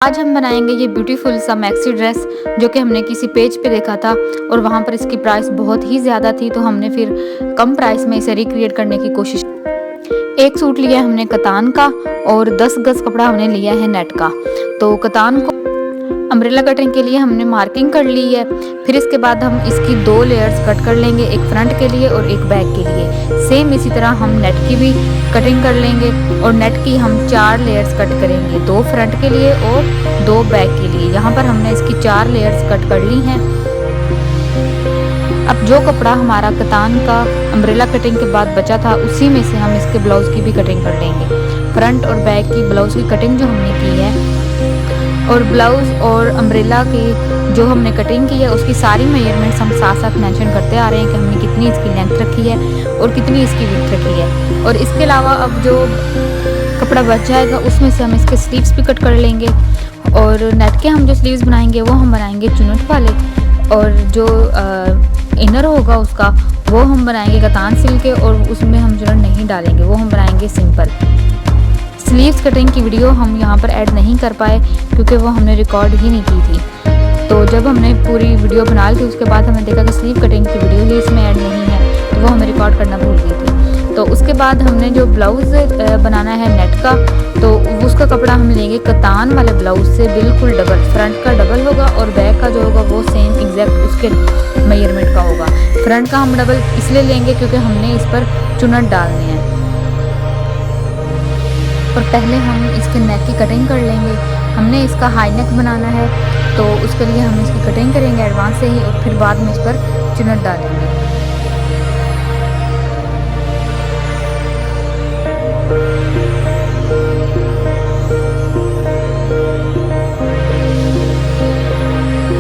आज हम बनाएंगे ये ब्यूटीफुल सा मैक्सी ड्रेस जो कि हमने किसी पेज पे देखा था और वहाँ पर इसकी प्राइस बहुत ही ज़्यादा थी, तो हमने फिर कम प्राइस में इसे रिक्रिएट करने की कोशिश। एक सूट लिया हमने कतान का और 10 गज कपड़ा हमने लिया है नेट का। तो कतान को अम्ब्रेला कटिंग के लिए हमने मार्किंग कर ली है। फिर इसके बाद हम इसकी 2 लेयर्स कट कर लेंगे, एक फ्रंट के लिए और एक बैक के लिए। सेम इसी तरह हम नेट की भी कटिंग कर लेंगे और नेट की हम 4 लेयर्स कट करेंगे, 2 फ्रंट के लिए और 2 बैक के लिए। यहाँ पर हमने इसकी 4 लेयर्स कट कर ली हैं। अब जो कपड़ा हमारा कतान का अम्ब्रेला कटिंग के बाद बचा था, उसी में से हम इसके ब्लाउज़ की भी कटिंग कर लेंगे। फ्रंट और बैक की ब्लाउज़ की कटिंग जो हमने की है और ब्लाउज़ और अम्ब्रेला की जो हमने कटिंग की है उसकी सारी मेजरमेंट्स हम साथ साथ मेंशन करते आ रहे हैं कि हमने कितनी इसकी लेंथ रखी है और कितनी इसकी विड्थ रखी है। और इसके अलावा अब जो कपड़ा बच जाएगा उसमें से हम इसके स्लीव्स भी कट कर लेंगे। और नेट के हम जो स्लीव्स बनाएंगे वो हम बनाएंगे चुनट वाले, और जो इनर होगा उसका वो हम बनाएंगे कतान सिल्क के, और उसमें हम चुनट नहीं डालेंगे, वो हम बनाएंगे सिंपल। स्लीव्स कटिंग की वीडियो हम यहाँ पर ऐड नहीं कर पाए क्योंकि वो हमने रिकॉर्ड ही नहीं की थी। तो जब हमने पूरी वीडियो बना ली उसके बाद हमने देखा कि स्लीव कटिंग की वीडियो ही इसमें ऐड नहीं है, तो वो हमें रिकॉर्ड करना भूल गई थी। तो उसके बाद हमने जो ब्लाउज़ बनाना है नेट का, तो उसका कपड़ा हम लेंगे कतान वाले ब्लाउज़ से बिल्कुल डबल। फ्रंट का डबल होगा और बैक का जो होगा वो सेम एग्जैक्ट उसके मेजरमेंट का होगा। फ्रंट का हम डबल इसलिए लेंगे क्योंकि हमने इस पर चुनट डालने हैं। और पहले हम इसके नेक की कटिंग कर लेंगे। हमने इसका हाई नेक बनाना है, तो उसके लिए हम इसकी कटिंग करेंगे एडवांस से ही, और फिर बाद में इस पर चुनट डालेंगे।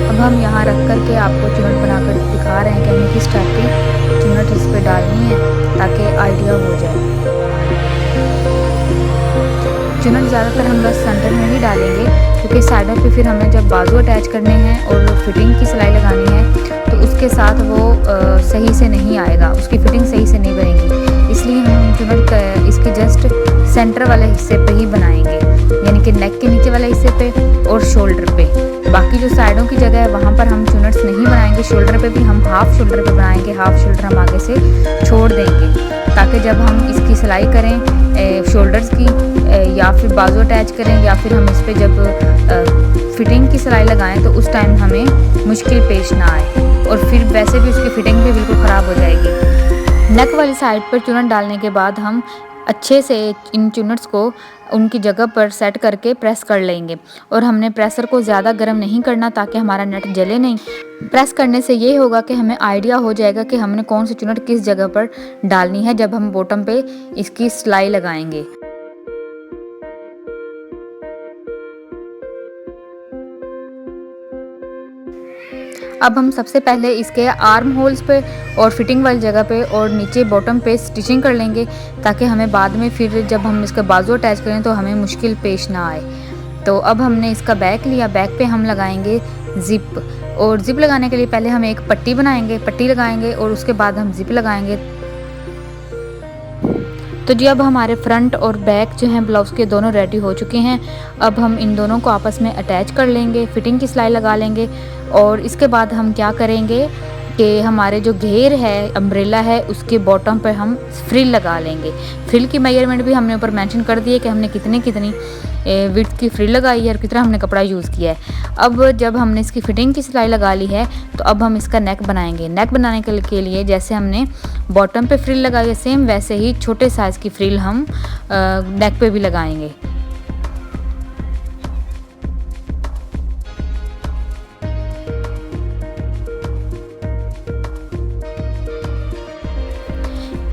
अब हम यहाँ रख कर के आपको चुनट बनाकर दिखा रहे हैं कि हमें किस टाइप की चुनट इस पर डालनी है ताकि आइडिया हो जाए। चुनट ज़्यादातर हम बस सेंटर में ही डालेंगे क्योंकि साइडों पे फिर हमें जब बाजू अटैच करने हैं और फिटिंग की सिलाई लगानी है तो उसके साथ वो सही से नहीं आएगा, उसकी फिटिंग सही से नहीं बनेगी। इसलिए हम चुनट इसके जस्ट सेंटर वाले हिस्से पे ही बनाएंगे, यानी कि नेक के नीचे वाले हिस्से पे और शोल्डर पे। बाकी जो साइडों की जगह है वहाँ पर हम चुनट्स नहीं बनाएंगे। शोल्डर पे भी हम हाफ शोल्डर पे बनाएंगे, हाफ शोल्डर हम आगे से छोड़ देंगे ताकि जब हम इसकी सिलाई करें शोल्डर्स की या फिर बाजू अटैच करें या फिर हम इस पर जब फिटिंग की सिलाई लगाएं तो उस टाइम हमें मुश्किल पेश ना आए, और फिर वैसे भी उसकी फिटिंग भी बिल्कुल ख़राब हो जाएगी। नेक वाली साइड पर चुनट डालने के बाद हम अच्छे से इन चुनट्स को उनकी जगह पर सेट करके प्रेस कर लेंगे। और हमने प्रेसर को ज़्यादा गर्म नहीं करना ताकि हमारा नेट जले नहीं। प्रेस करने से ये होगा कि हमें आइडिया हो जाएगा कि हमने कौन सी चुनट किस जगह पर डालनी है जब हम बॉटम पे इसकी सिलाई लगाएंगे। अब हम सबसे पहले इसके आर्म होल्स पे और फिटिंग वाली जगह पे और नीचे बॉटम पे स्टिचिंग कर लेंगे ताकि हमें बाद में फिर जब हम इसका बाजू अटैच करें तो हमें मुश्किल पेश ना आए। तो अब हमने इसका बैक लिया, बैक पे हम लगाएंगे ज़िप, और ज़िप लगाने के लिए पहले हम एक पट्टी बनाएंगे, पट्टी लगाएंगे और उसके बाद हम ज़िप लगाएंगे। तो जी अब हमारे फ्रंट और बैक जो हैं ब्लाउज़ के दोनों रेडी हो चुके हैं। अब हम इन दोनों को आपस में अटैच कर लेंगे, फिटिंग की सिलाई लगा लेंगे, और इसके बाद हम क्या करेंगे कि हमारे जो घेर है अम्ब्रेला है उसके बॉटम पर हम फ्रिल लगा लेंगे। फ्रिल की मेजरमेंट भी हमने ऊपर मेंशन कर दी है कि हमने कितनी कितनी विड्थ की फ्रिल लगाई है और कितना हमने कपड़ा यूज़ किया है। अब जब हमने इसकी फिटिंग की सिलाई लगा ली है तो अब हम इसका नेक बनाएंगे। नेक बनाने के लिए जैसे हमने बॉटम पे फ्रिल लगाई है सेम वैसे ही छोटे साइज़ की फ्रिल हम नेक पे भी लगाएंगे।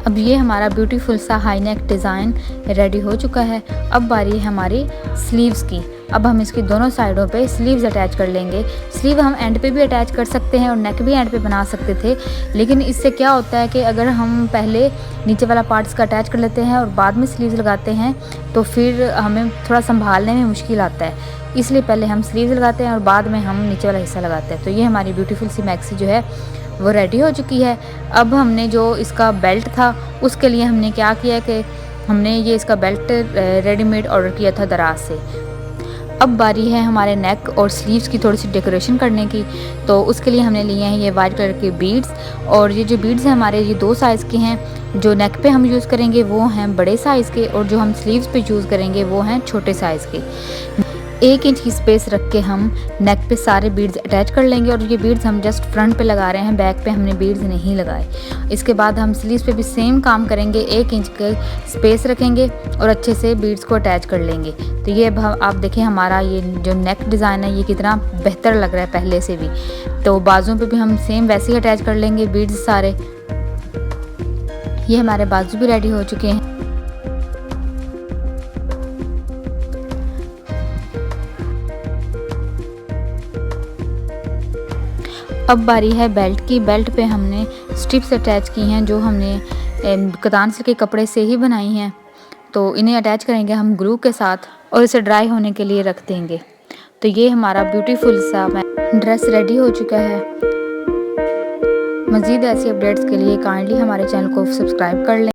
अब ये हमारा ब्यूटीफुल सा हाई नेक डिज़ाइन रेडी हो चुका है। अब बारी है हमारी स्लीव्स की। अब हम इसकी दोनों साइडों पे स्लीव्स अटैच कर लेंगे। स्लीव हम एंड पे भी अटैच कर सकते हैं और नेक भी एंड पे बना सकते थे, लेकिन इससे क्या होता है कि अगर हम पहले नीचे वाला पार्ट इसका अटैच कर लेते हैं और बाद में स्लीव्स लगाते हैं तो फिर हमें थोड़ा संभालने में मुश्किल आता है। इसलिए पहले हम स्लीव्स लगाते हैं और बाद में हम नीचे वाला हिस्सा लगाते हैं। तो ये हमारी ब्यूटीफुल सी मैक्सी जो है वो रेडी हो चुकी है। अब हमने जो इसका बेल्ट था उसके लिए हमने क्या किया कि हमने ये इसका बेल्ट रेडीमेड ऑर्डर किया था दराज से। अब बारी है हमारे नेक और स्लीव्स की थोड़ी सी डेकोरेशन करने की। तो उसके लिए हमने लिए हैं ये वाइट कलर के बीड्स, और ये जो बीड्स हैं हमारे ये 2 साइज़ के हैं। जो नेक पे हम यूज़ करेंगे वो हैं बड़े साइज़ के, और जो हम स्लीव्स पे यूज़ करेंगे वो हैं छोटे साइज़ के। 1 इंच की स्पेस रख के हम नेक पे सारे बीड्स अटैच कर लेंगे, और ये बीड्स हम जस्ट फ्रंट पे लगा रहे हैं, बैक पे हमने बीड्स नहीं लगाए। इसके बाद हम स्लीव्स पे भी सेम काम करेंगे, 1 इंच के स्पेस रखेंगे और अच्छे से बीड्स को अटैच कर लेंगे। तो ये अब आप देखें हमारा ये जो नेक डिज़ाइन है ये कितना बेहतर लग रहा है पहले से भी। तो बाजुओं पे भी हम सेम वैसे ही अटैच कर लेंगे बीड्स सारे। ये हमारे बाजू भी रेडी हो चुके हैं। अब बारी है बेल्ट की। बेल्ट पे हमने स्ट्रिप्स अटैच की हैं जो हमने कतान सिल्क के कपड़े से ही बनाई हैं। तो इन्हें अटैच करेंगे हम ग्लू के साथ और इसे ड्राई होने के लिए रख देंगे। तो ये हमारा ब्यूटीफुल सा ड्रेस रेडी हो चुका है। मज़ीद ऐसी अपडेट्स के लिए काइंडली हमारे चैनल को सब्सक्राइब कर लें।